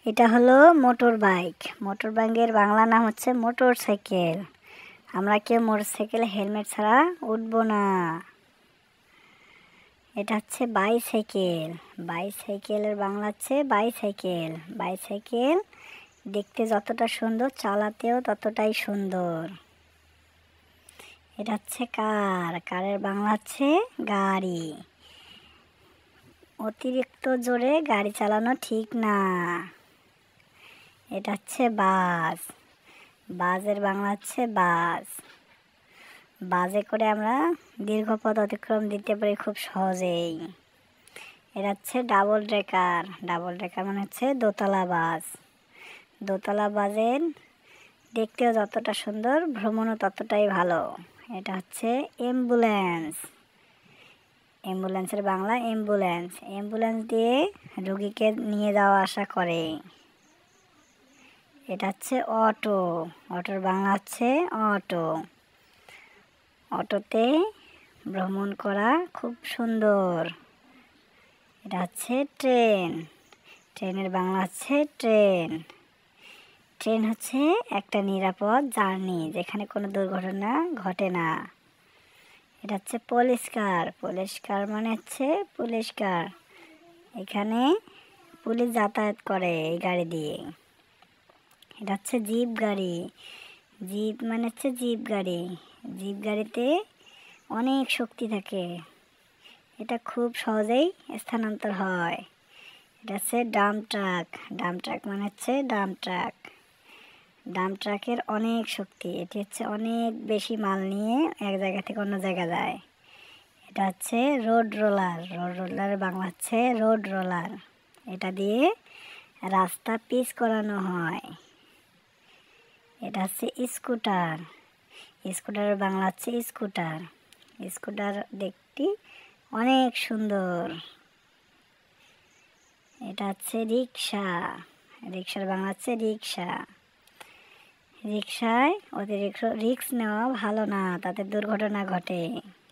এটা হলো motor bike. Motor বাইকের বাংলা নাম হচ্ছে মোটর সাইকেল। আমরা কেউ মোটর সাইকেলে হেলমেট ছাড়া উঠবো না। এটা হচ্ছে বাইসাইকেল। বাইসাইকেলের বাংলা হচ্ছে বাইসাইকেল। বাইসাইকেল দেখতে যতটা সুন্দর, চালাতেও ততটাই সুন্দর। এটা হচ্ছে কার। কারের বাংলা হচ্ছে গাড়ি। অতিরিক্ত জোরে গাড়ি চালানো ঠিক না। এটা হচ্ছে বাস। বাসের বাংলা হচ্ছে বাস। বাসে করে আমরা দীর্ঘ পথ অতিক্রম দিতে পারি খুব সহজেই। এটা হচ্ছে ডাবল ডেকার। ডাবল ডেকার মানে হচ্ছে দোতলা বাস। দোতলা বাসের দেখতেও যতটা সুন্দর, ভ্রমণও ততটাই ভালো। এটা হচ্ছে অ্যাম্বুলেন্স। অ্যাম্বুলেন্সের বাংলা অ্যাম্বুলেন্স। অ্যাম্বুলেন্স দিয়ে রোগীকে নিয়ে যাওয়া আসা করে। এটা হচ্ছে অটো। অটোর বাংলা হচ্ছে অটো। অটোতে ভ্রমণ করা খুব সুন্দর। এটা হচ্ছে ট্রেন। ট্রেনের বাংলা হচ্ছে ট্রেন। ট্রেন হচ্ছে একটা নিরাপদ জার্নি, যেখানে কোনো দুর্ঘটনা ঘটে না। এটা হচ্ছে পুলিশ কার। পুলিশ কার মানে হচ্ছে পুলিশ কার। এখানে পুলিশ যাতায়াত করে এই গাড়ি দিয়ে। এটা হচ্ছে জিপ গাড়ি। জিপ মানে হচ্ছে জিপ গাড়ি। জিপ গাড়িতে অনেক শক্তি থাকে। এটা খুব সহজেই স্থানান্তর হয়। এটা হচ্ছে ডাম্প ট্রাক। ডাম্প ট্রাক মানে হচ্ছে ডাম্প ট্রাক। ডাম্প ট্রাকের অনেক শক্তি। এটি হচ্ছে অনেক বেশি মাল নিয়ে এক জায়গা থেকে অন্য জায়গা যায়। এটা হচ্ছে রোড রোলার। রোড রোলারের বাংলা হচ্ছে রোড রোলার। এটা দিয়ে রাস্তা পিচ করানো হয়। এটা হচ্ছে স্কুটার। স্কুটারের বাংলা হচ্ছে স্কুটার। স্কুটার দেখতে অনেক সুন্দর। এটা হচ্ছে রিক্সা। রিক্সার বাংলা হচ্ছে রিক্সা। রিক্সায় অতিরিক্ত রিস্ক নেওয়া ভালো না, তাতে দুর্ঘটনা ঘটে।